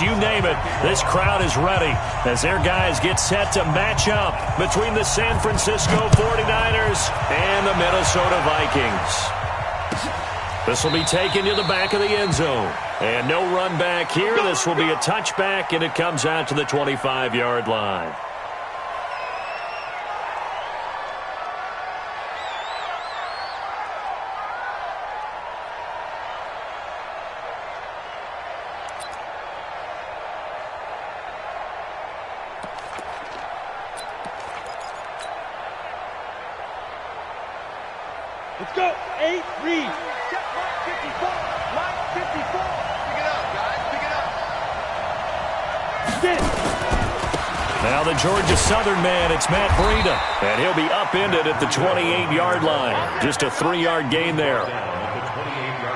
You name it, this crowd is ready as their guys get set to match up between the San Francisco 49ers and the Minnesota Vikings. This will be taken to the back of the end zone. And no run back here. This will be a touchback, and it comes out to the 25-yard line. Let's go. 8, read. Check line 54. Line 54. Pick it up, guys. Pick it up. Sit. Now the Georgia Southern man, it's Matt Breida. And he'll be upended at the 28-yard line. Just a 3-yard gain there.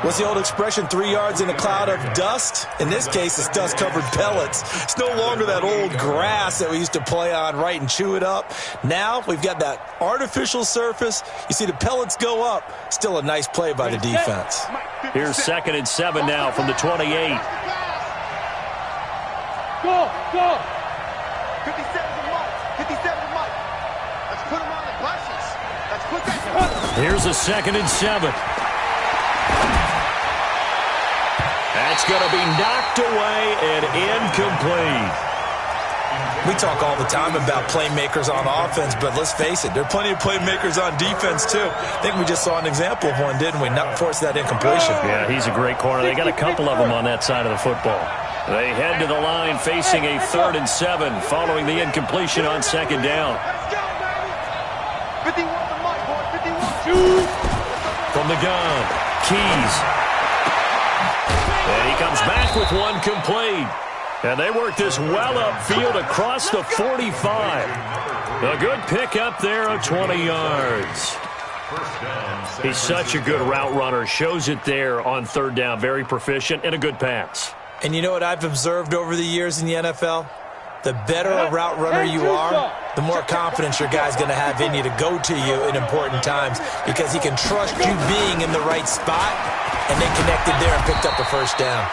What's the old expression, 3 yards in a cloud of dust? In this case, it's dust-covered pellets. It's no longer that old grass that we used to play on, right, and chew it up. Now we've got that artificial surface. You see the pellets go up. Still a nice play by the defense. Here's 2nd and 7 now from the 28. Go, go. 57's a mark. 57's a mark. Let's put him on the buses. Let's put that. Here's a 2nd and 7. That's going to be knocked away and incomplete. We talk all the time about playmakers on offense, but let's face it, there are plenty of playmakers on defense, too. I think we just saw an example of one, didn't we? Not force that incompletion. Yeah, he's a great corner. They got a couple of them on that side of the football. They head to the line facing a 3rd and 7 following the incompletion on 2nd down. 51 the mark, boy. 51. From the gun, Keys. And he comes back with one complete. And they work this well upfield across the 45. A good pickup there of 20 yards. He's such a good route runner. Shows it there on 3rd down. Very proficient and a good pass. And you know what I've observed over the years in the NFL? The better a route runner you are, the more confidence your guy's going to have in you to go to you in important times because he can trust you being in the right spot, and they connected there and picked up a 1st down.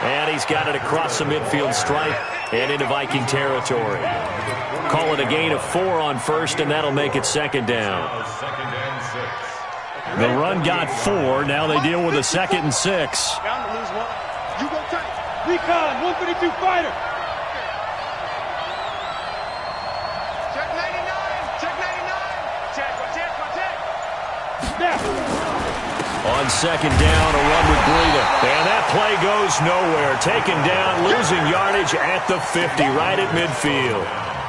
And he's got it across the midfield stripe and into Viking territory. Call it a gain of 4 on 1st, and that'll make it 2nd down. The run got 4. Now they deal with a 2nd and 6. Bound to lose one. You go tight. Recon, 152 fighter. Check 99. Check 99. Check, check. Snap. On 2nd down, a run with Breida. And that play goes nowhere. Taken down, losing yardage at the 50, right at midfield.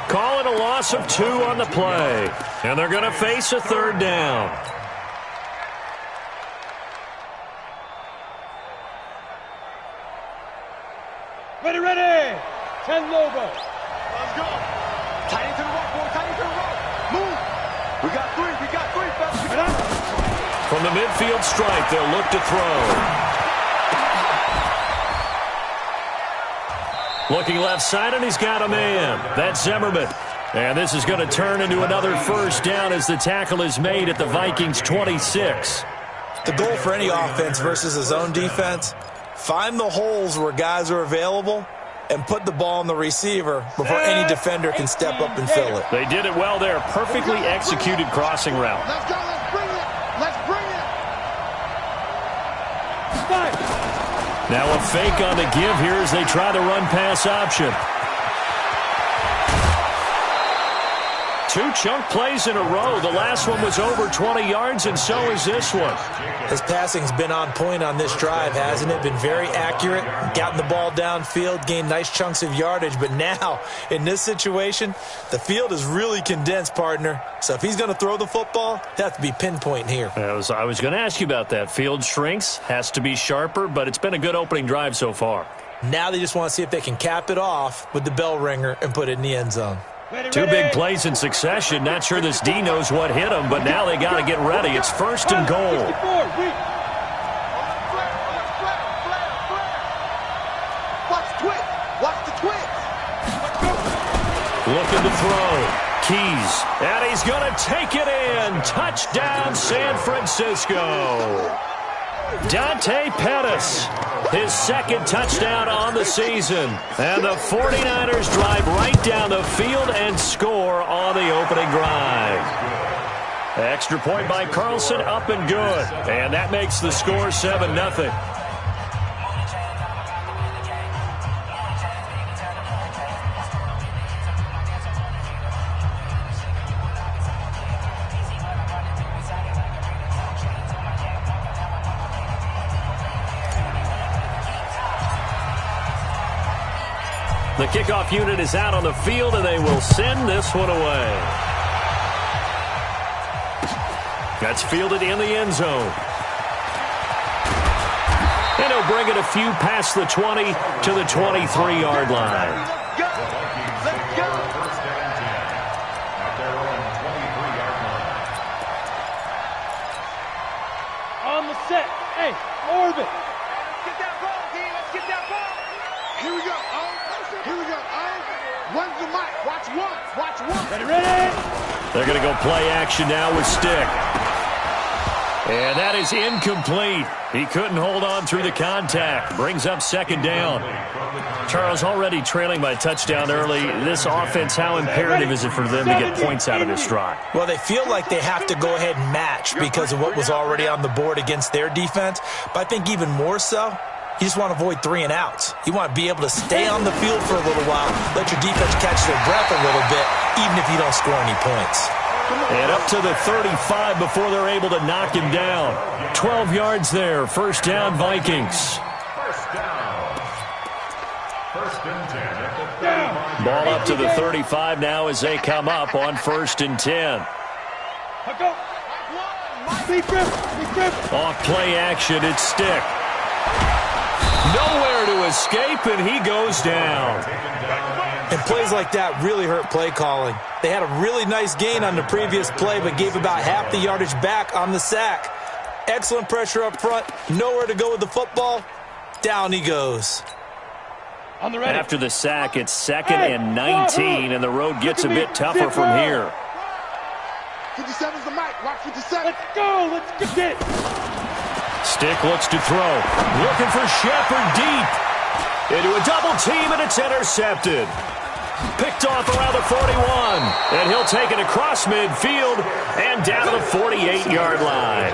Call it a loss of 2 on the play. And they're going to face a 3rd down. Ready, ready. 10 Lobo. Let's go. Tight into the right, boy. Tight into the right. Move. We got 3. We got 3, fellas. From the midfield stripe, they'll look to throw. Looking left side, and he's got a man. That's Zimmerman. And this is going to turn into another 1st down as the tackle is made at the Vikings' 26. The goal for any offense versus a zone defense, find the holes where guys are available and put the ball on the receiver before any defender can step up and fill it. They did it well there. Perfectly executed crossing route. Let's go. Let's bring it. Let's bring it. Now a fake on the give here as they try the run-pass option. 2 chunk plays in a row. The last one was over 20 yards, and so is this one. His passing's been on point on this drive, hasn't it? Been very accurate, gotten the ball downfield, gained nice chunks of yardage. But now, in this situation, the field is really condensed, partner. So if he's going to throw the football, he'll have to be pinpoint here. I was going to ask you about that. Field shrinks, has to be sharper, but it's been a good opening drive so far. Now they just want to see if they can cap it off with the bell ringer and put it in the end zone. 2 big plays in succession. Not sure this D knows what hit him, but now they got to get ready. It's 1st and goal. Watch the twist. Watch the twist. Looking to throw. Keys. And he's going to take it in. Touchdown, San Francisco. Dante Pettis. his second touchdown on the season. And the 49ers drive right down the field and score on the opening drive. Extra point by Carlson, up and good. And that makes the score 7-0. The kickoff unit is out on the field, and they will send this one away. That's fielded in the end zone. And he'll bring it a few past the 20 to the 23-yard line. Let's go. Let's go. First down and 10 at their own 23-yard line. On the set. Hey, orbit. Let's get that ball, D. Let's get that ball. Here we go. Here we go. One's the mic. Watch one. Watch one. Ready? They're going to go play action now with Stick. And that is incomplete. He couldn't hold on through the contact. Brings up second down. Charles, already trailing by a touchdown early. This offense, how imperative is it for them to get points out of this drive? Well, they feel like they have to go ahead and match because of what was already on the board against their defense. But I think even more so, you just want to avoid 3 and outs. You want to be able to stay on the field for a little while, let your defense catch their breath a little bit, even if you don't score any points. And up to the 35 before they're able to knock him down. 12 yards there. First down, Vikings. First down. First and 10 at the 35. Ball up to the 35 now as they come up on 1st and 10. Go. Big grip. Off play action, it's Stick. Nowhere to escape, and he goes down. And plays like that really hurt play calling. They had a really nice gain on the previous play, but gave about half the yardage back on the sack. Excellent pressure up front. Nowhere to go with the football. Down he goes. On the ready. After the sack, it's 2nd and 19, and the road gets a bit tougher from here. 57's the mic. Watch 57. Let's go. Let's get it. Stick looks to throw. Looking for Shepard deep. Into a double team, and it's intercepted. Picked off around the 41. And he'll take it across midfield and down to the 48-yard line.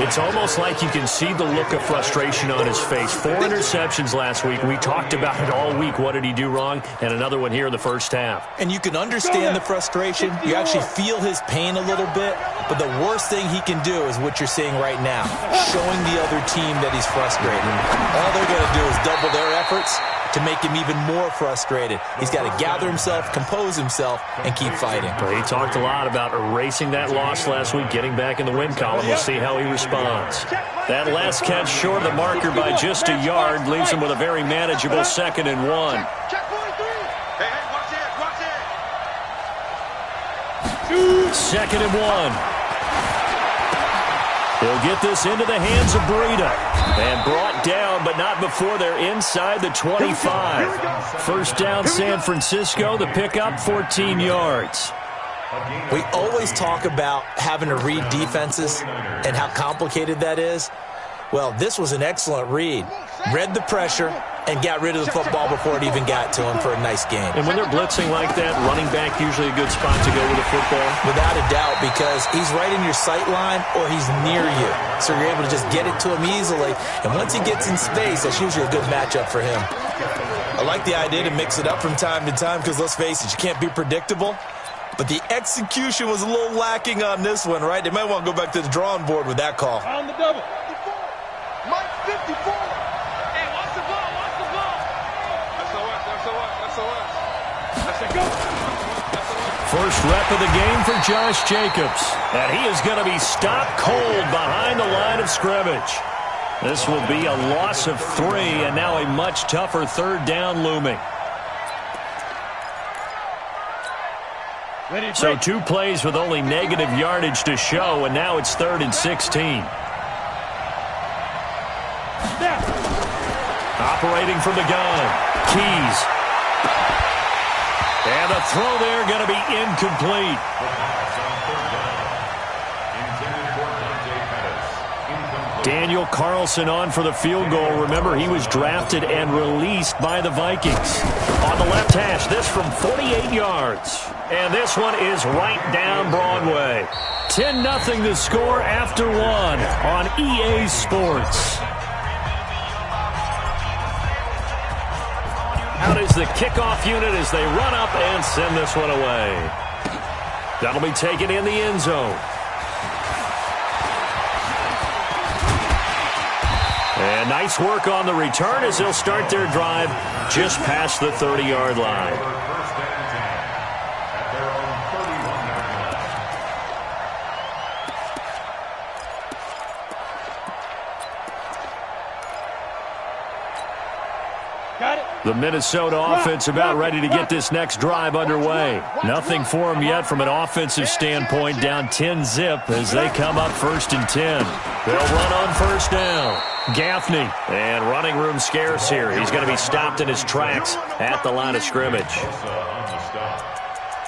It's almost like you can see the look of frustration on his face. 4 interceptions last week. We talked about it all week. What did he do wrong? And another one here in the first half. And you can understand the frustration. You actually feel his pain a little bit. But the worst thing he can do is what you're seeing right now, showing the other team that he's frustrated. All they're going to do is double their efforts to make him even more frustrated. He's got to gather himself, compose himself, and keep fighting. Well, he talked a lot about erasing that loss last week, getting back in the win column. We'll see how he responds. That last catch short of the marker by just a yard leaves him with a very manageable 2nd and 1. Check 43. Hey, watch it. Watch it. 2nd and 1. He'll get this into the hands of Breida. And brought down, but not before they're inside the 25. First down, San Francisco. The pickup, 14 yards. We always talk about having to read defenses and how complicated that is. Well, this was an excellent read. Read the pressure and got rid of the football before it even got to him for a nice game. And when they're blitzing like that, running back usually a good spot to go with the football? Without a doubt, because he's right in your sight line or he's near you. So you're able to just get it to him easily. And once he gets in space, that's usually a good matchup for him. I like the idea to mix it up from time to time because, let's face it, you can't be predictable. But the execution was a little lacking on this one, right? They might want to go back to the drawing board with that call. On the double. Mike 54. Hey, watch the ball. Watch the ball. That's the what. First rep of the game for Josh Jacobs. And he is going to be stopped cold behind the line of scrimmage. This will be a loss of 3, and now a much tougher 3rd down looming. So 2 plays with only negative yardage to show, and now it's 3rd and 16. Operating from the gun, Keys. And the throw there going to be incomplete. Daniel Carlson on for the field goal. Remember, he was drafted and released by the Vikings. On the left hash, this from 48 yards. And this one is right down Broadway. 10-0 the score after one on EA Sports. Out is the kickoff unit as they run up and send this one away. That'll be taken in the end zone. And nice work on the return as they'll start their drive just past the 30-yard line. The Minnesota offense about ready to get this next drive underway. Nothing for them yet from an offensive standpoint, down 10-0 as they come up 1st and 10. They'll run on first down. Gaffney, and running room scarce here. He's going to be stopped in his tracks at the line of scrimmage.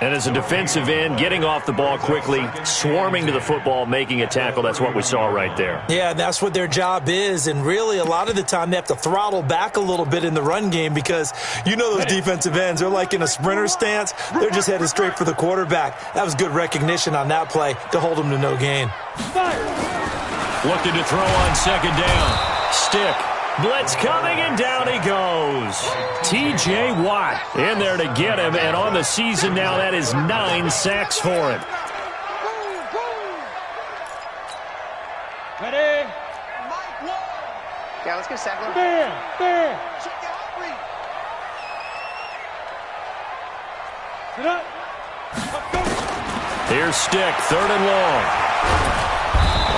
And as a defensive end, getting off the ball quickly, swarming to the football, making a tackle, that's what we saw right there. Yeah, and that's what their job is. And really, a lot of the time, they have to throttle back a little bit in the run game because you know those defensive ends, they're like in a sprinter stance. They're just headed straight for the quarterback. That was good recognition on that play to hold them to no gain. Looking to throw on second down. Stick. Blitz coming, and down he goes. T.J. Watt in there to get him, and on the season now, that is 9 sacks for him. Ready? Yeah, let's get a sack. There. Sit up. Here's Stick, 3rd and long.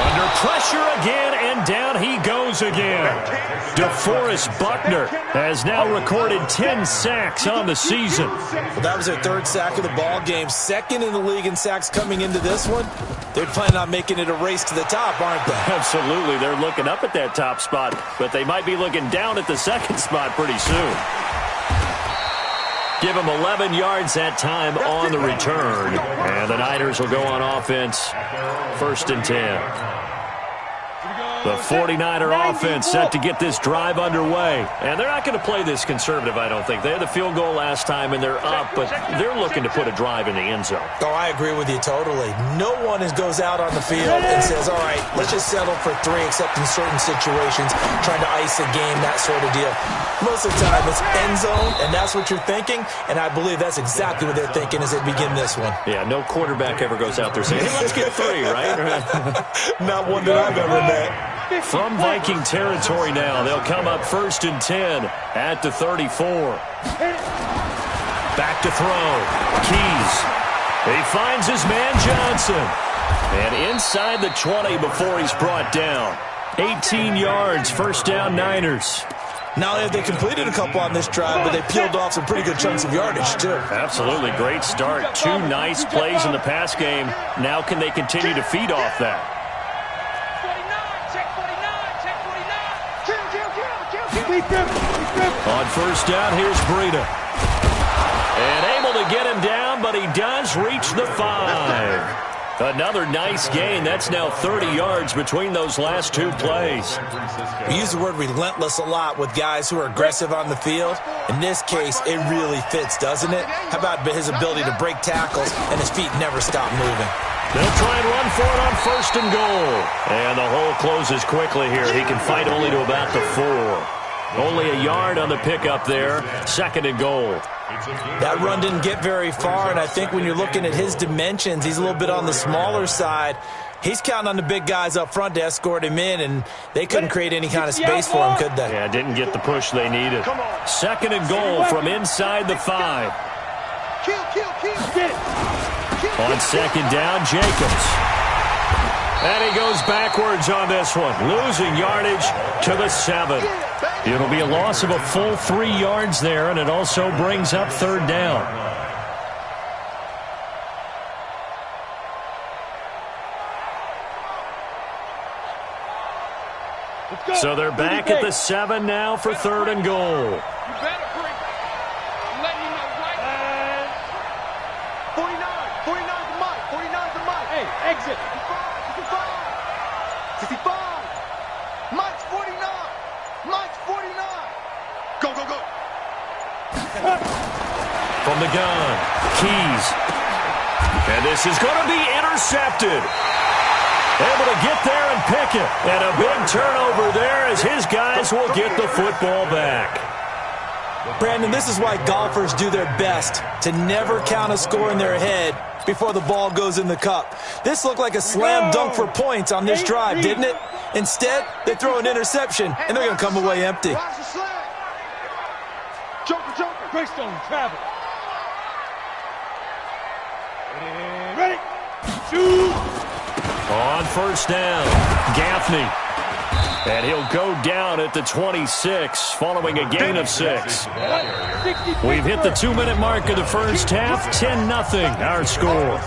Under pressure again, and down he goes again. DeForest Buckner has now recorded 10 sacks on the season. Well, that was their 3rd sack of the ball game. 2nd in the league in sacks coming into this one. They're planning on making it a race to the top, aren't they? Absolutely. They're looking up at that top spot, but they might be looking down at the 2nd spot pretty soon. Give him 11 yards that time on the return. And the Niners will go on offense, 1st and 10. The 49er offense set to get this drive underway. And they're not going to play this conservative, I don't think. They had the field goal last time, and they're up, but they're looking to put a drive in the end zone. Oh, I agree with you totally. No one goes out on the field and says, all right, let's just settle for 3, except in certain situations, trying to ice a game, that sort of deal. Most of the time, it's end zone, and that's what you're thinking, and I believe that's exactly what they're thinking as they begin this one. Yeah, no quarterback ever goes out there saying, hey, let's get 3, right? Not one that I've ever met. From Viking territory now, they'll come up 1st and 10 at the 34. Back to throw. Keys. He finds his man Johnson. And inside the 20 before he's brought down. 18 yards, 1st down Niners. Not only have they completed a couple on this drive, but they peeled off some pretty good chunks of yardage, too. Absolutely. Great start. 2 nice plays in the pass game. Now can they continue to feed off that? On 1st down, here's Breida. And able to get him down, but he does reach the 5. Another nice gain. That's now 30 yards between those last 2 plays. We use the word relentless a lot with guys who are aggressive on the field. In this case, it really fits, doesn't it? How about his ability to break tackles and his feet never stop moving? They'll try and run for it on 1st and goal. And the hole closes quickly here. He can fight only to about the 4. Only a yard on the pickup there. 2nd and goal. That run didn't get very far, and I think when you're looking at his dimensions, he's a little bit on the smaller side. He's counting on the big guys up front to escort him in, and they couldn't create any kind of space for him, could they? Yeah, didn't get the push they needed. 2nd and goal from inside the 5. On 2nd down, Jacobs. And he goes backwards on this one, losing yardage to the 7. It'll be a loss of a full 3 yards there, and it also brings up 3rd down. So they're back at the 7 now for 3rd and goal. 49's the mic. Hey, exit. 55. From the gun, Keys. And this is going to be intercepted. Able to get there and pick it. And a big turnover there as his guys will get the football back. Brandon, this is why golfers do their best to never count a score in their head before the ball goes in the cup. This looked like a slam dunk for points on this drive, didn't it? Instead, they throw an interception, and they're going to come away empty. Joker. Greystone, travel. Ready. Shoot. On first down, Gaffney. And he'll go down at the 26 following a gain of 6. We've hit the 2-minute mark of the first half. 10-0 our score.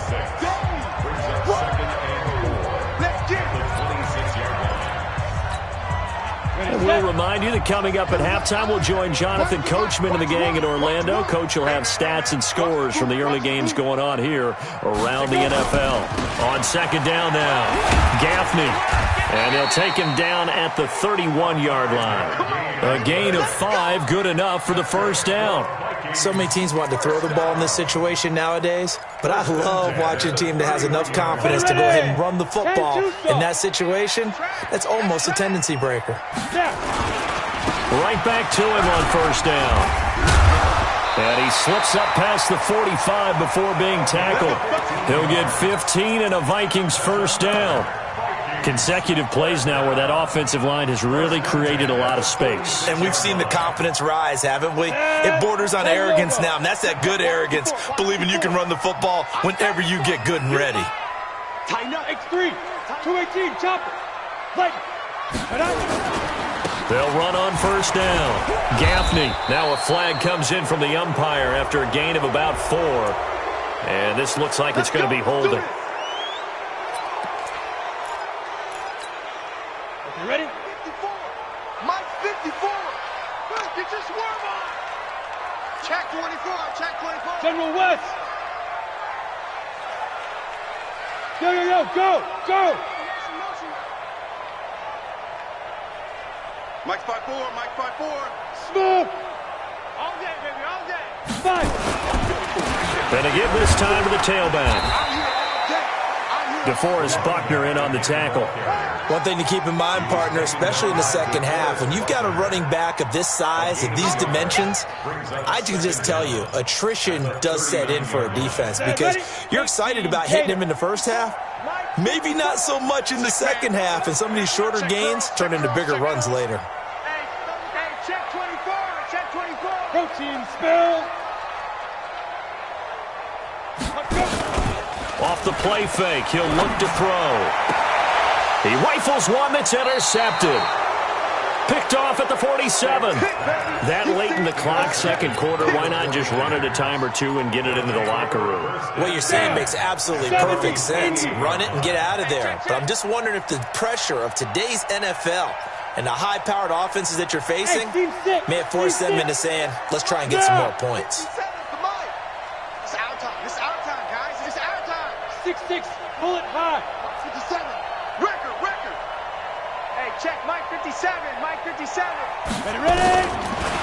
And we'll remind you that coming up at halftime, we'll join Jonathan Coachman and the gang in Orlando. Coach will have stats and scores from the early games going on here around the NFL. On second down now, Gaffney. And they'll take him down at the 31-yard line. A gain of 5, good enough for the first down. So many teams want to throw the ball in this situation nowadays, but I love watching a team that has enough confidence to go ahead and run the football in that situation. That's almost a tendency breaker. Right back to him on first down. And he slips up past the 45 before being tackled. He'll get 15 and a Vikings first down. Consecutive plays now where that offensive line has really created a lot of space. And we've seen the confidence rise, haven't we? It borders on arrogance now, and that's that good arrogance, believing you can run the football whenever you get good and ready. Tighten up. X3. 218. Chopper. Light. They'll run on first down. Gaffney. Now a flag comes in from the umpire after a gain of about 4. And this looks like it's going to be holding. Ready? 54. Mike 54. Good. Get your swarm on. Check 24. Check 24. General West. Go. Mike 54. Mike 54. Smooth. All day, baby. All day. 5. And they give this time to the tailback. Out here all day. DeForest Buckner in on the tackle. One thing to keep in mind, partner, especially in the second half, when you've got a running back of this size, of these dimensions, I can just tell you, attrition does set in for a defense because you're excited about hitting him in the first half. Maybe not so much in the second half, and some of these shorter gains turn into bigger runs later. Hey, check 24. Check 24. Protein spill. Off the play fake, he'll look to throw. He rifles one that's intercepted. Picked off at the 47. That late in the clock, second quarter, why not just run it a time or two and get it into the locker room? What you're saying makes absolutely perfect sense. Run it and get out of there. But I'm just wondering if the pressure of today's NFL and the high-powered offenses that you're facing may have forced them into saying, let's try and get some more points. It's our time. It's our time, guys. It's our time. 6-6. Pull it high. 57. Record. Hey, check Mike 57. Mike 57. Ready.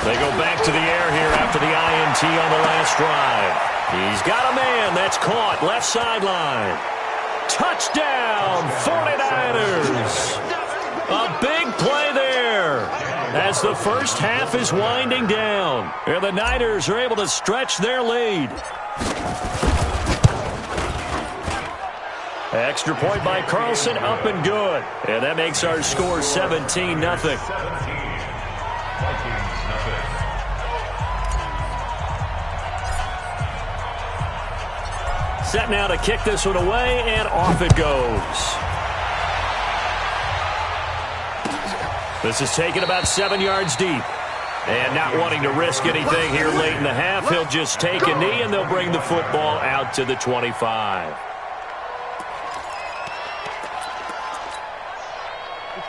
They go back to the air here after the INT on the last drive. He's got a man that's caught left sideline. Touchdown, 49ers. A big play there as the first half is winding down. And the Niners are able to stretch their lead. Extra point by Carlson, up and good. And that makes our score 17-0. Set now to kick this one away, and off it goes. This is taken about 7 yards deep. And not wanting to risk anything here late in the half, he'll just take a knee, and they'll bring the football out to the 25.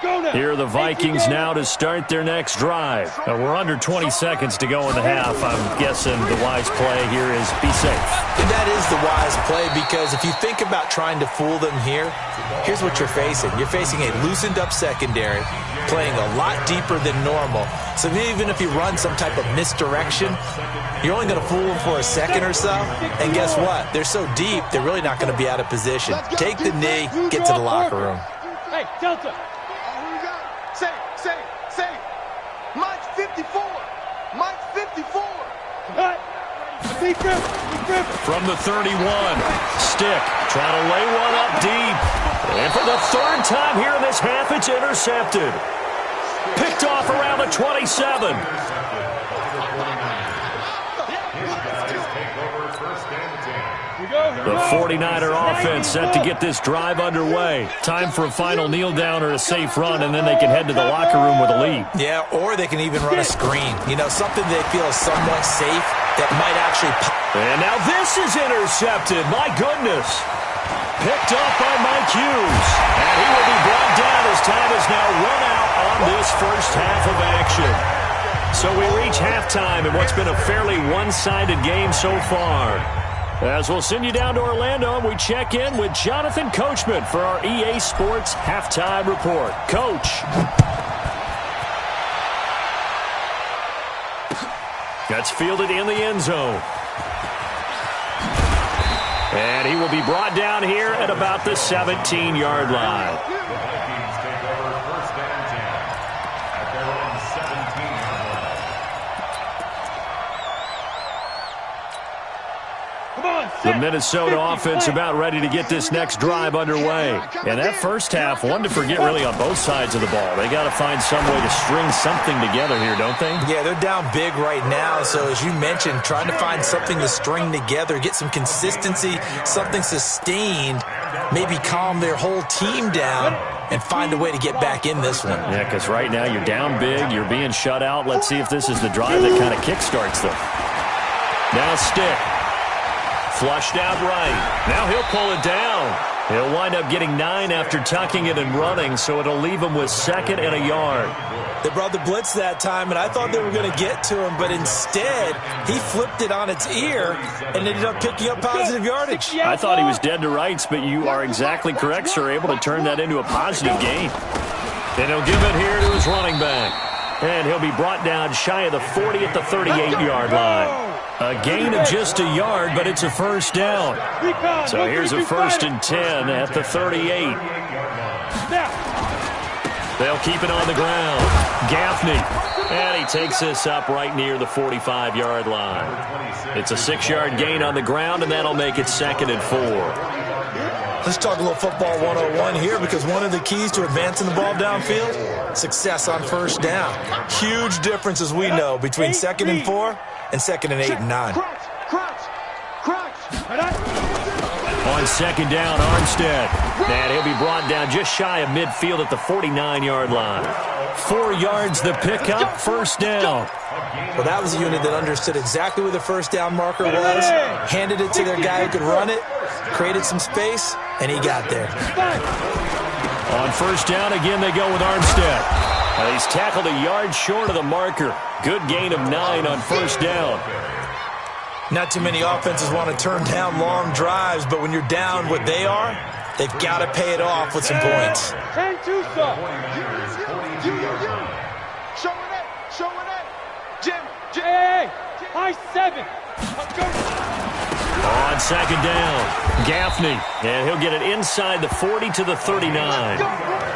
Here are the Vikings now to start their next drive. We're under 20 seconds to go in the half. I'm guessing the wise play here is be safe. And that is the wise play, because if you think about trying to fool them here, here's what you're facing. You're facing a loosened up secondary, playing a lot deeper than normal. So even if you run some type of misdirection, you're only going to fool them for a second or so. And guess what? They're so deep, they're really not going to be out of position. Take the knee, get to the locker room. Hey, Delta. Say. Mike's 54. Mike's 54. Cut. Be driven. From the 31, Stick trying to lay one up deep. And for the third time here in this half, it's intercepted. Picked off around the 27. The 49er offense set to get this drive underway. Time for a final kneel down or a safe run, and then they can head to the locker room with a lead. Yeah, or they can even run a screen. You know, something they feel is somewhat safe that might actually pop. And now this is intercepted. My goodness. Picked up by Mike Hughes. And he will be brought down as time is now run out on this first half of action. So we reach halftime in what's been a fairly one-sided game so far. As we'll send you down to Orlando, we check in with Jonathan Coachman for our EA Sports Halftime Report. Coach. That's fielded in the end zone. And he will be brought down here at about the 17-yard line. Vikings take over first and 10 at their own 17-yard line. The Minnesota offense about ready to get this next drive underway. And that first half, one to forget really on both sides of the ball. They got to find some way to string something together here, don't they? Yeah, they're down big right now. So as you mentioned, trying to find something to string together, get some consistency, something sustained, maybe calm their whole team down and find a way to get back in this one. Yeah, because right now you're down big, you're being shut out. Let's see if this is the drive that kind of kickstarts them. Now Stick. Flushed out right. Now he'll pull it down. He'll wind up getting 9 after tucking it and running, so it'll leave him with 2nd and a yard. They brought the blitz that time, and I thought they were going to get to him, but instead he flipped it on its ear and ended up picking up positive yardage. I thought he was dead to rights, but you are exactly correct, sir, able to turn that into a positive gain. And he'll give it here to his running back. And he'll be brought down shy of the 40 at the 38-yard line. A gain of just a yard, but it's a first down. So here's a 1st and 10 at the 38. They'll keep it on the ground. Gaffney. And he takes this up right near the 45-yard line. It's a 6-yard gain on the ground, and that'll make it 2nd and 4. Let's talk a little football 101 here, because one of the keys to advancing the ball downfield, success on first down. Huge difference, as we know, between 2nd and 4 and 2nd and 8 and 9. On 2nd down, Armstead. And he'll be brought down just shy of midfield at the 49-yard line. 4 yards the pickup, first down. Well, that was a unit that understood exactly where the first down marker was, handed it to their guy who could run it, created some space, and he got there. On first down, again, they go with Armstead. He's tackled a yard short of the marker. Good gain of 9 on first down. Not too many offenses want to turn down long drives, but when you're down what they are, they've got to pay it off with some points. 10-2, Showing it. Jim. Hey, high 7. On 2nd down, Gaffney. And he'll get it inside the 40 to the 39.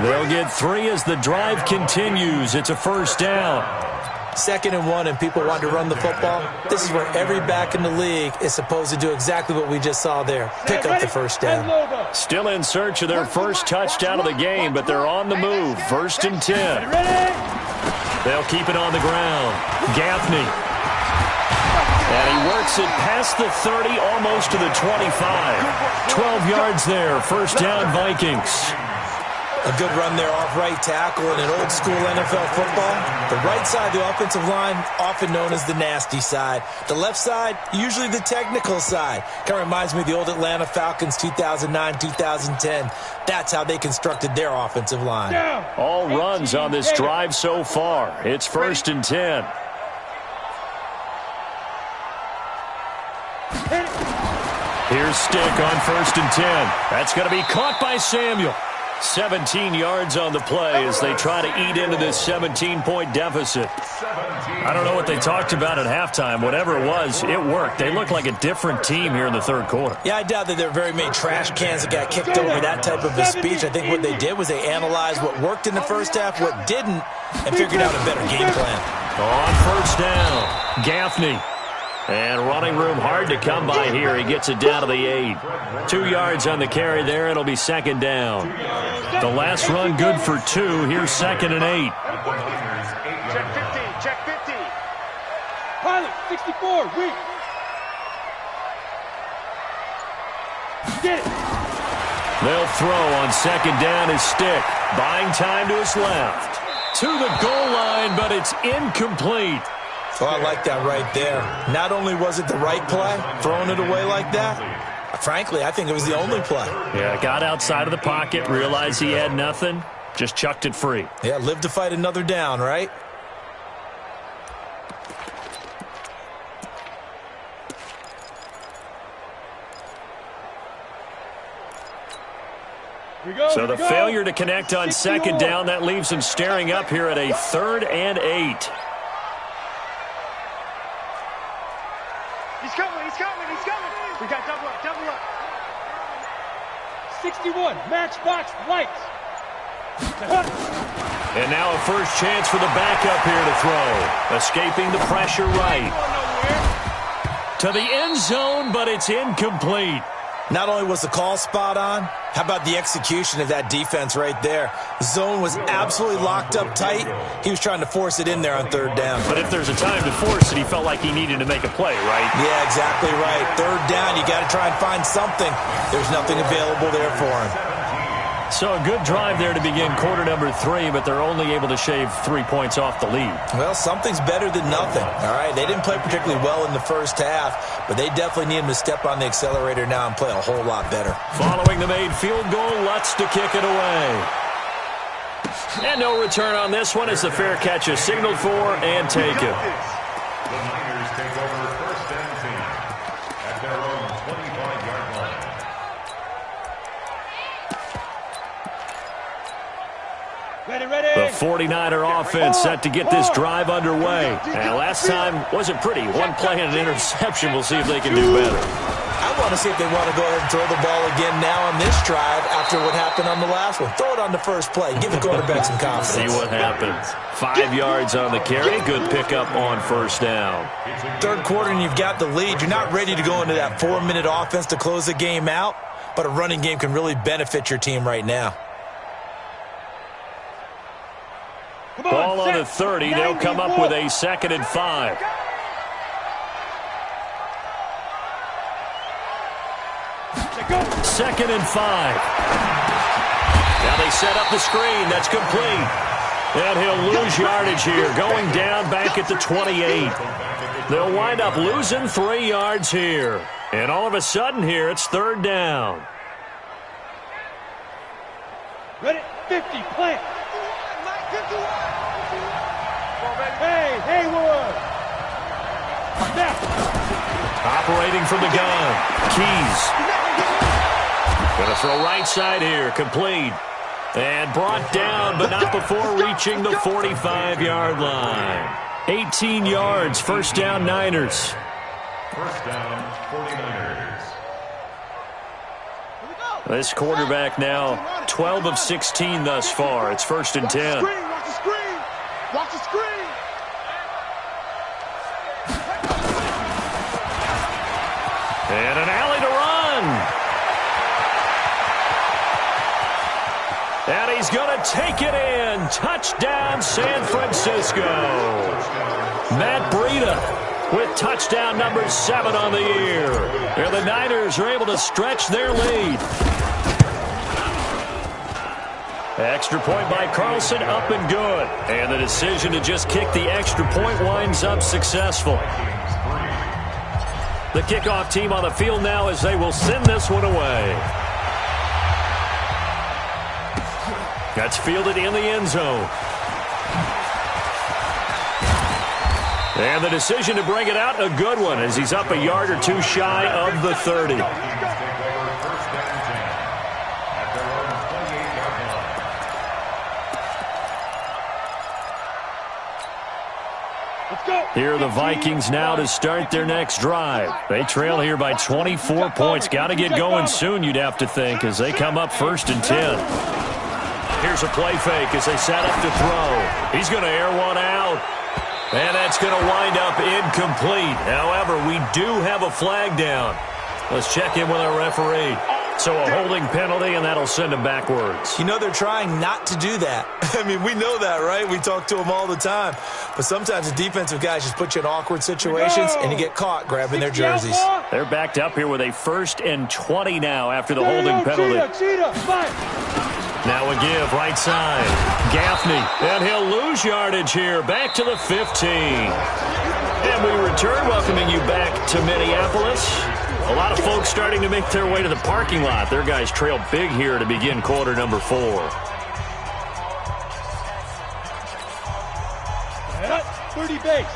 They'll get 3 as the drive continues. It's a first down. 2nd and 1, and people want to run the football. This is where every back in the league is supposed to do exactly what we just saw there. Pick up the first down. Still in search of their first touchdown of the game, but they're on the move. 1st and 10. They'll keep it on the ground. Gaffney. And he works it past the 30, almost to the 25. 12 yards there. First down, Vikings. A good run there off right tackle in an old-school NFL football. The right side of the offensive line, often known as the nasty side. The left side, usually the technical side. Kind of reminds me of the old Atlanta Falcons 2009-2010. That's how they constructed their offensive line. All runs on this drive so far. It's 1st and 10. Here's Stick on 1st and 10. That's going to be caught by Samuel. 17 yards on the play as they try to eat into this 17-point deficit. I don't know what they talked about at halftime. Whatever it was, it worked. They look like a different team here in the third quarter. Yeah, I doubt that there are very many trash cans that got kicked over that type of a speech. I think what they did was they analyzed what worked in the first half, what didn't, and figured out a better game plan. On 1st down, Gaffney. And running room hard to come by here. He gets it down to the 8. 2 yards on the carry there. It'll be 2nd down. The last run good for 2. Here's 2nd and 8. Check 50. Check 50. Pilot, 64. Weak. Get it. They'll throw on 2nd down his Stick. Buying time to his left. To the goal line, but it's incomplete. Oh, I like that right there. Not only was it the right play, throwing it away like that, frankly, I think it was the only play. Yeah, got outside of the pocket, realized he had nothing, just chucked it free. Yeah, live to fight another down, right? So the failure to connect on 2nd down, that leaves him staring up here at a 3rd and 8. He's coming. We got double up. 61, matchbox lights. And now a first chance for the backup here to throw. Escaping the pressure right. To the end zone, but it's incomplete. Not only was the call spot on, how about the execution of that defense right there? Zone was absolutely locked up tight. He was trying to force it in there on 3rd down. But if there's a time to force it, he felt like he needed to make a play, right? Yeah, exactly right. 3rd down, you got to try and find something. There's nothing available there for him. So a good drive there to begin quarter number 3, but they're only able to shave 3 points off the lead. Well, something's better than nothing, all right? They didn't play particularly well in the first half, but they definitely need him to step on the accelerator now and play a whole lot better. Following the made field goal, Lutz to kick it away. And no return on this one as the fair catch is signaled for and taken. The Niners take over 1st and 10 at their own 25-yard line. The 49er offense set to get this drive underway. And last time wasn't pretty. One play and an interception. We'll see if they can do better. I want to see if they want to go ahead and throw the ball again now on this drive after what happened on the last one. Throw it on the first play. Give the quarterback some confidence. See what happens. 5 yards on the carry. Good pickup on 1st down. 3rd quarter and you've got the lead. You're not ready to go into that 4-minute offense to close the game out, but a running game can really benefit your team right now. Ball on the 30. They'll come up with a 2nd and 5. Second and 5. Now they set up the screen. That's complete. And he'll lose yardage here. Going down back at the 28. They'll wind up losing 3 yards here. And all of a sudden here, it's 3rd down. Ready, 50, plant. Hey, Haywood. Operating from the gun. Keys. Going to throw right side here. Complete. And brought down, but not before reaching the 45-yard line. 18 yards. 1st down, Niners. 1st down, 49ers. This quarterback now 12 of 16 thus far. It's 1st and 10. Watch the screen. Watch the screen. And an alley to run. And he's going to take it in. Touchdown, San Francisco. Matt Breida with touchdown number 7 on the year. And the Niners are able to stretch their lead. Extra point by Carlson, up and good. And the decision to just kick the extra point winds up successful. The kickoff team on the field now as they will send this one away. That's fielded in the end zone. And the decision to bring it out, a good one, as he's up a yard or two shy of the 30. Here are the Vikings now to start their next drive. They trail here by 24 points. Got to get going soon, you'd have to think, as they come up 1st and 10. Here's a play fake as they set up to throw. He's going to air one out. And that's going to wind up incomplete. However, we do have a flag down. Let's check in with our referee. So a holding penalty, and that'll send him backwards. You know, they're trying not to do that. I mean, we know that, right? We talk to them all the time. But sometimes the defensive guys just put you in awkward situations, and you get caught grabbing their jerseys. They're backed up here with a 1st and 20 now after the holding penalty. Now a give, right side. Gaffney, and he'll lose yardage here. Back to the 15. And we return, welcoming you back to Minneapolis. A lot of folks starting to make their way to the parking lot. Their guys trail big here to begin quarter number 4. 30 base.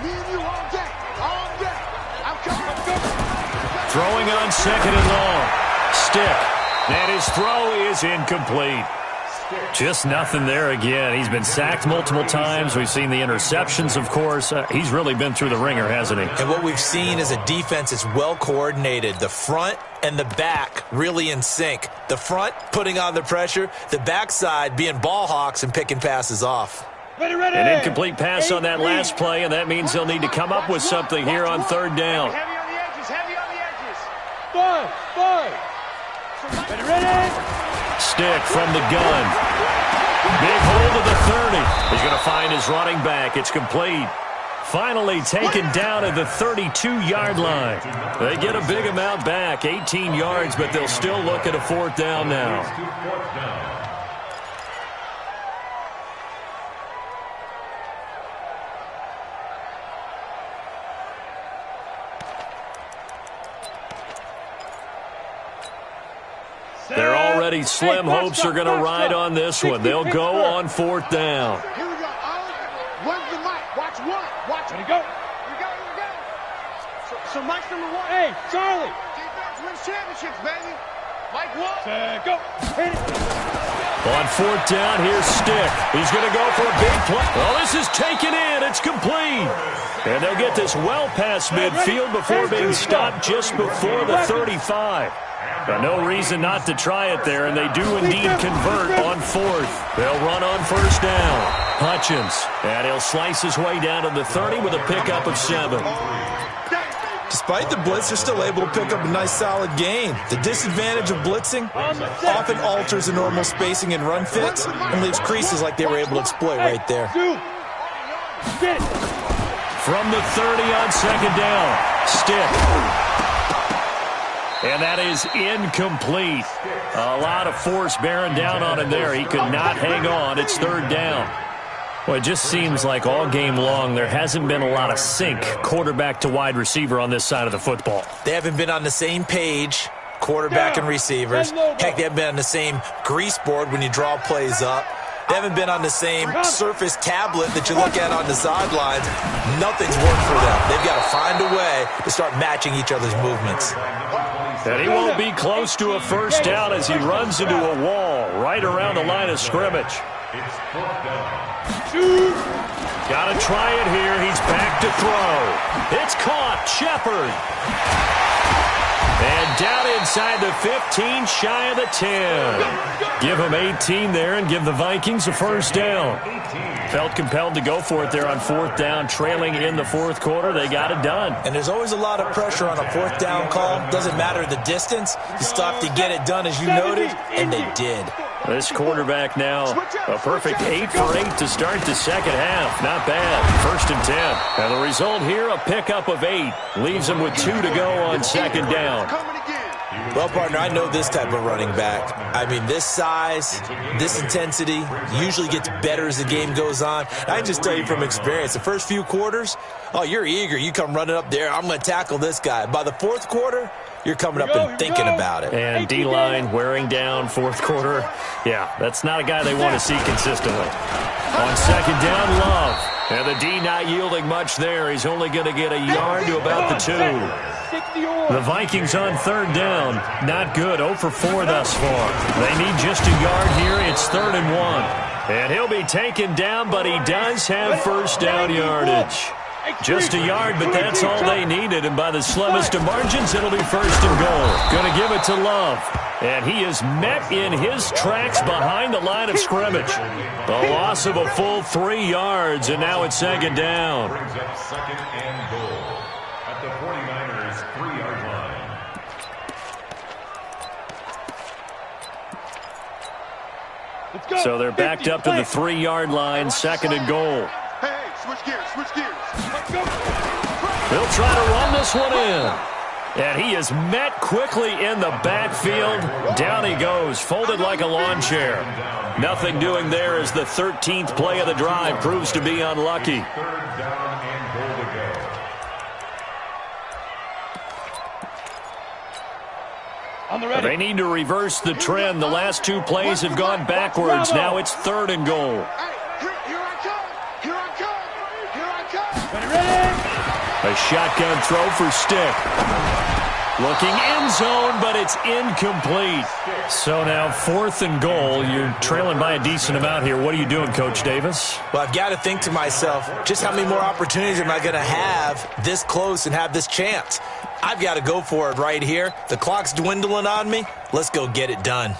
Me and you all day. All day. I'm coming. Throwing on 2nd and long. Stick. And his throw is incomplete. Just nothing there again. He's been sacked multiple times. We've seen the interceptions, of course. He's really been through the ringer, hasn't he? And what we've seen is a defense that's well coordinated. The front and the back really in sync. The front putting on the pressure. The backside being ball hawks and picking passes off. An incomplete pass on that last play, and that means they'll need to come up with something here on 3rd down. Heavy on the edges. Heavy on the edges. 5. Ready. Stick from the gun. Big hold of the 30. He's going to find his running back. It's complete. Finally taken down at the 32-yard line. They get a big amount back, 18 yards, but they'll still look at a 4th down now. They're already slim hopes are going to ride on this one. They'll go on 4th down. Here we go. When's the mic? Watch one. Watch it. Go. Here we go. So Mike's number 1. Hey, Charlie. Defense wins championships, baby. Mike 1. Go. Hit it. On 4th down, here's Stick. He's going to go for a big play. Oh, this is taken in. It's complete. And they'll get this well past midfield before being stopped just before the 35. But no reason not to try it there, and they do indeed convert on 4th. They'll run on 1st down. Hutchins, and he'll slice his way down to the 30 with a pickup of 7. Despite the blitz, they're still able to pick up a nice solid gain. The disadvantage of blitzing often alters the normal spacing and run fits and leaves creases like they were able to exploit right there. From the 30 on 2nd down, Stick. And that is incomplete. A lot of force bearing down on him there. He could not hang on. It's 3rd down. Well, it just seems like all game long there hasn't been a lot of sync quarterback to wide receiver on this side of the football. They haven't been on the same page, quarterback and receivers. Heck, they haven't been on the same grease board when you draw plays up. They haven't been on the same Surface tablet that you look at on the sidelines. Nothing's worked for them. They've got to find a way to start matching each other's movements. And he won't be close to a 1st down as he runs into a wall right around the line of scrimmage. Got to try it here. He's back to throw. It's caught. Shepard. And down inside the 15, shy of the 10. Give him 18 there and give the Vikings a 1st down. Felt compelled to go for it there on 4th down, trailing in the 4th quarter. They got it done. And there's always a lot of pressure on a 4th down call. Doesn't matter the distance. You stop to get it done as you noted, and they did. This quarterback now, a perfect 8 for 8 to start the 2nd half. Not bad. 1st and 10. And the result here, a pickup of 8. Leaves them with 2 to go on 2nd down. Well, partner, I know this type of running back. I mean, this size, this intensity usually gets better as the game goes on. I can just tell you from experience, the first few quarters, oh, you're eager. You come running up there, I'm going to tackle this guy. By the fourth quarter, you're coming up and thinking about it. And D-line wearing down fourth quarter. Yeah, that's not a guy they want to see consistently. On second down, Love. And the D not yielding much there. He's only going to get a yard to about the 2. The Vikings on third down. Not good. 0 for 4 thus far. They need just a yard here. It's 3rd and 1. And he'll be taken down, but he does have first down yardage. Just a yard, but that's all they needed. And by the slimmest of margins, it'll be 1st and goal. Going to give it to Love. And he is met in his tracks behind the line of scrimmage. A loss of a full 3 yards, and now it's 2nd down. Brings up 2nd and goal at the 49ers 3-yard line. So they're backed up to the 3-yard line, 2nd and goal. Hey, switch gears, switch gears. They'll try to run this one in. And he is met quickly in the backfield. Down he goes, folded like a lawn chair. Nothing doing there as the 13th play of the drive proves to be unlucky. 3rd down and goal to go. They need to reverse the trend. The last 2 plays have gone backwards. Now it's 3rd and goal. Here I come. Here I come. Here I come. Ready? A shotgun throw for Stick. Looking end zone, but it's incomplete. So now 4th and goal. You're trailing by a decent amount here. What are you doing, Coach Davis? Well, I've got to think to myself, just how many more opportunities am I going to have this close and have this chance? I've got to go for it right here. The clock's dwindling on me. Let's go get it done.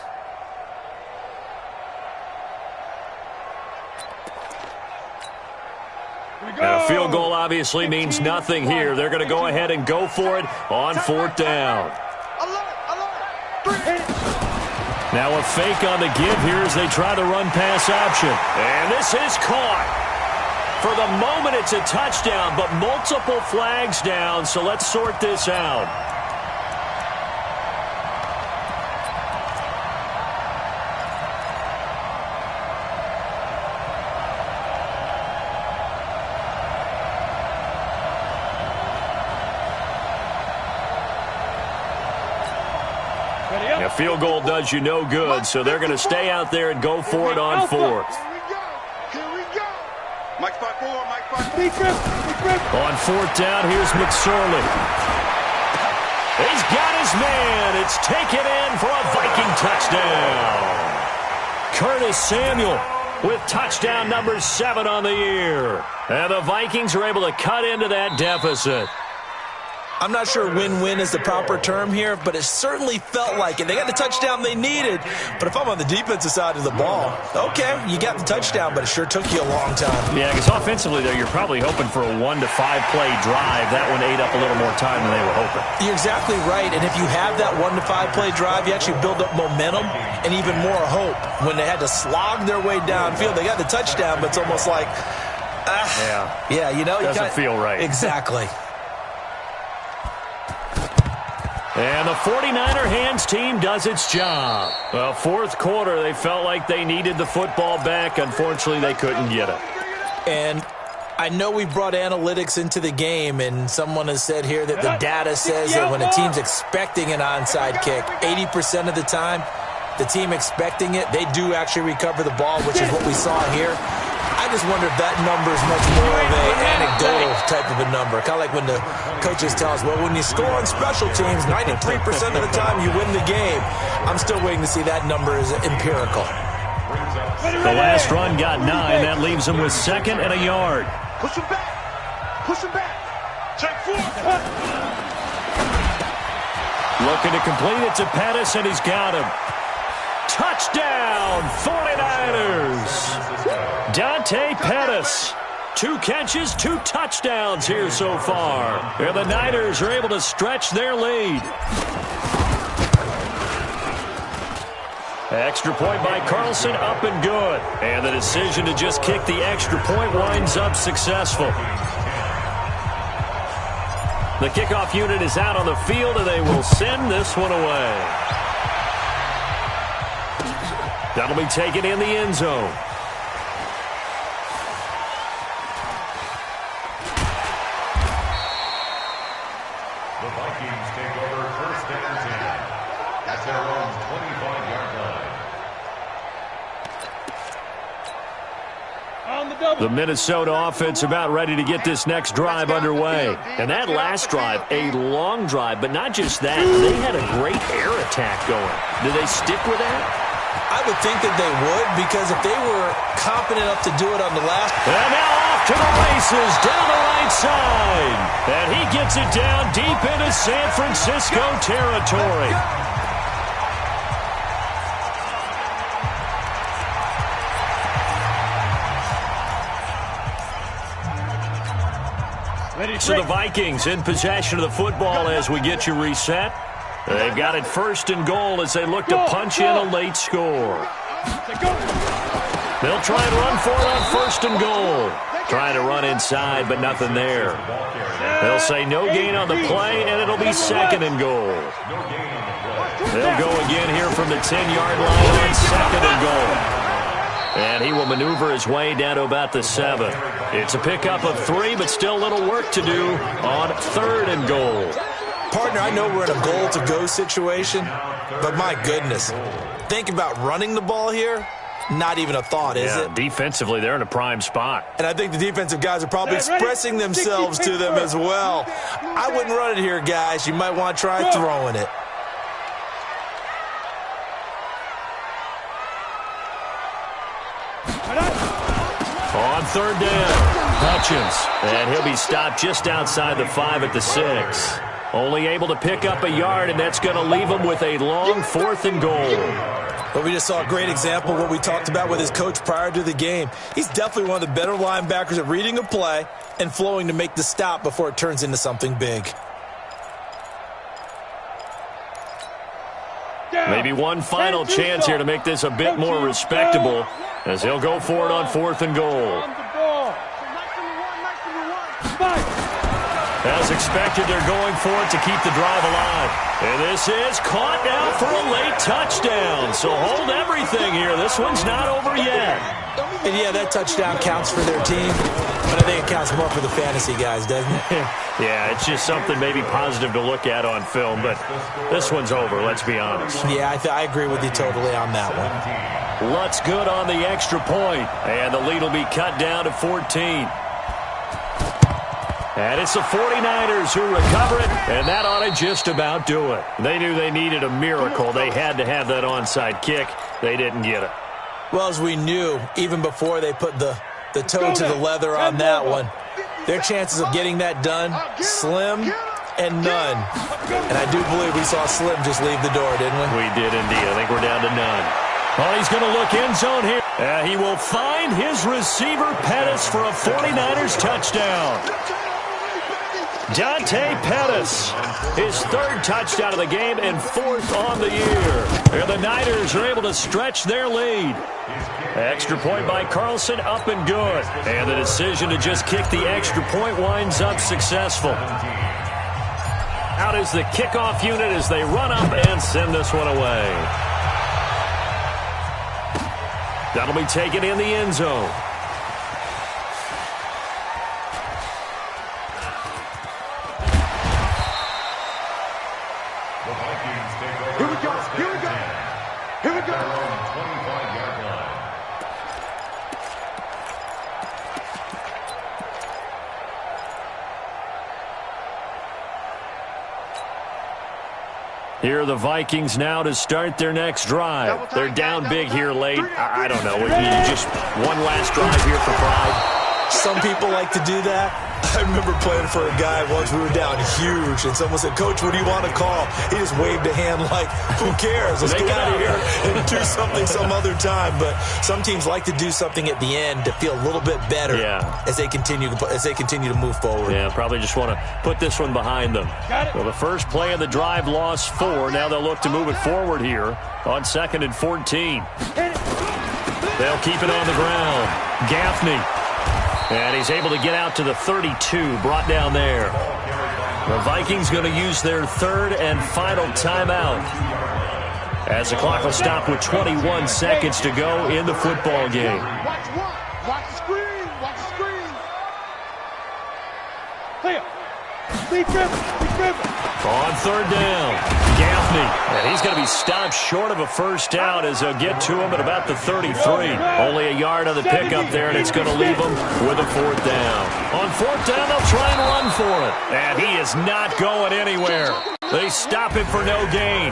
And a field goal obviously means nothing here. They're going to go ahead and go for it on 4th down. Now a fake on the give here as they try the run-pass option. And this is caught. For the moment, it's a touchdown, but multiple flags down, so let's sort this out. A field goal does you no good, so they're going to stay out there and go for it on 4th. Here we go. Mike 5-4, Mike 5-4. On 4th down, here's McSorley. He's got his man. It's taken in for a Viking touchdown. Curtis Samuel with touchdown number 7 on the year. And the Vikings are able to cut into that deficit. I'm not sure win-win is the proper term here, but it certainly felt like it. They got the touchdown they needed, but if I'm on the defensive side of the ball, okay, you got the touchdown, but it sure took you a long time. Yeah, because offensively, though, you're probably hoping for a 1 to 5 play drive. That one ate up a little more time than they were hoping. You're exactly right, and if you have that 1 to 5 play drive, you actually build up momentum and even more hope. When they had to slog their way downfield, they got the touchdown, but it's almost like, yeah, you know. Doesn't feel right. Exactly. And the 49er hands team does its job. Well, 4th quarter, they felt like they needed the football back. Unfortunately, they couldn't get it. And I know we brought analytics into the game, and someone has said here that the data says that when a team's expecting an onside kick, 80% of the time, the team expecting it, they do actually recover the ball, which is what we saw here. I just wonder if that number is much more of an anecdotal type of a number. Kind of like when the coaches tell us, well, when you score on special teams, 93% of the time you win the game. I'm still waiting to see that number is empirical. The last run got 9. That leaves them with 2nd and a yard. Push him back. Push him back. Check 4. Looking to complete it to Pettis, and he's got him. Touchdown, 49ers. Dante Pettis. 2 catches, 2 touchdowns here so far. And the Niners are able to stretch their lead. Extra point by Carlson, up and good. And the decision to just kick the extra point winds up successful. The kickoff unit is out on the field, and they will send this one away. That'll be taken in the end zone. The Vikings take over first and 10 at their own 25-yard line. The Minnesota offense about ready to get this next drive underway. And that last drive, a long drive, but not just that. They had a great air attack going. Do they stick with that? I would think that they would, because if they were confident enough to do it on the last... And now off to the races down the right side. And he gets it down deep into San Francisco territory. So the Vikings in possession of the football as we get you reset. They've got it first and goal as they look to punch in a late score. They'll try and run for it on first and goal. Trying to run inside, but nothing there. They'll say no gain on the play, and it'll be second and goal. They'll go again here from the 10-yard line on second and goal. And he will maneuver his way down to about the 7. It's a pickup of 3, but still a little work to do on third and goal. Partner, I know we're in a goal-to-go situation, but my goodness, think about running the ball here. Not even a thought, is it? Defensively, they're in a prime spot. And I think the defensive guys are probably expressing themselves to them as well. I wouldn't run it here, guys. You might want to try throwing it. On third down, Hutchins. And he'll be stopped just outside the 5 at the 6. Only able to pick up a yard, and that's going to leave him with a long fourth and goal. But we just saw a great example of what we talked about with his coach prior to the game. He's definitely one of the better linebackers at reading a play and flowing to make the stop before it turns into something big. Maybe one final chance here to make this a bit more respectable as he'll go for it on fourth and goal. As expected, they're going for it to keep the drive alive. And this is caught now for a late touchdown. So hold everything here. This one's not over yet. And yeah, that touchdown counts for their team, but I think it counts more for the fantasy guys, doesn't it? Yeah, it's just something maybe positive to look at on film, but this one's over, let's be honest. Yeah, I agree with you totally on that one. Lutz good on the extra point, and the lead will be cut down to 14. And it's the 49ers who recover it, and that ought to just about do it. They knew they needed a miracle. They had to have that onside kick. They didn't get it. Well, as we knew, even before they put the toe to the leather on that one, their chances of getting that done, slim and none. And I do believe we saw Slim just leave the door, didn't we? We did indeed. I think we're down to none. Oh, he's going to look end zone here. He will find his receiver, Pettis, for a 49ers touchdown. Dante Pettis, his third touchdown of the game and fourth on the year. And the Niners are able to stretch their lead. Extra point by Carlson, up and good. And the decision to just kick the extra point winds up successful. Out is the kickoff unit as they run up and send this one away. That'll be taken in the end zone. Here are the Vikings now to start their next drive. They're down big here late. I don't know. Just one last drive here for pride. Some people like to do that. I remember playing for a guy once. We were down huge, and someone said, "Coach, what do you want to call?" He just waved a hand like, "Who cares? Let's get out of here and do something some other time." But some teams like to do something at the end to feel a little bit better as they continue to move forward. Yeah, probably just want to put this one behind them. Well, the first play of the drive lost 4. Now they'll look to move it forward here on 2nd and 14. They'll keep it on the ground. Gaffney. And he's able to get out to the 32, brought down there. The Vikings going to use their third and final timeout, as the clock will stop with 21 seconds to go in the football game. Watch one. Watch the screen. Watch the screen. Clear. Deep dribble. Deep dribble. On third down, Gaffney. And he's going to be stopped short of a first down as they'll get to him at about the 33. Only a yard on the pickup there, and it's going to leave him with a fourth down. On fourth down, they'll try and run for it. And he is not going anywhere. They stop him for no gain.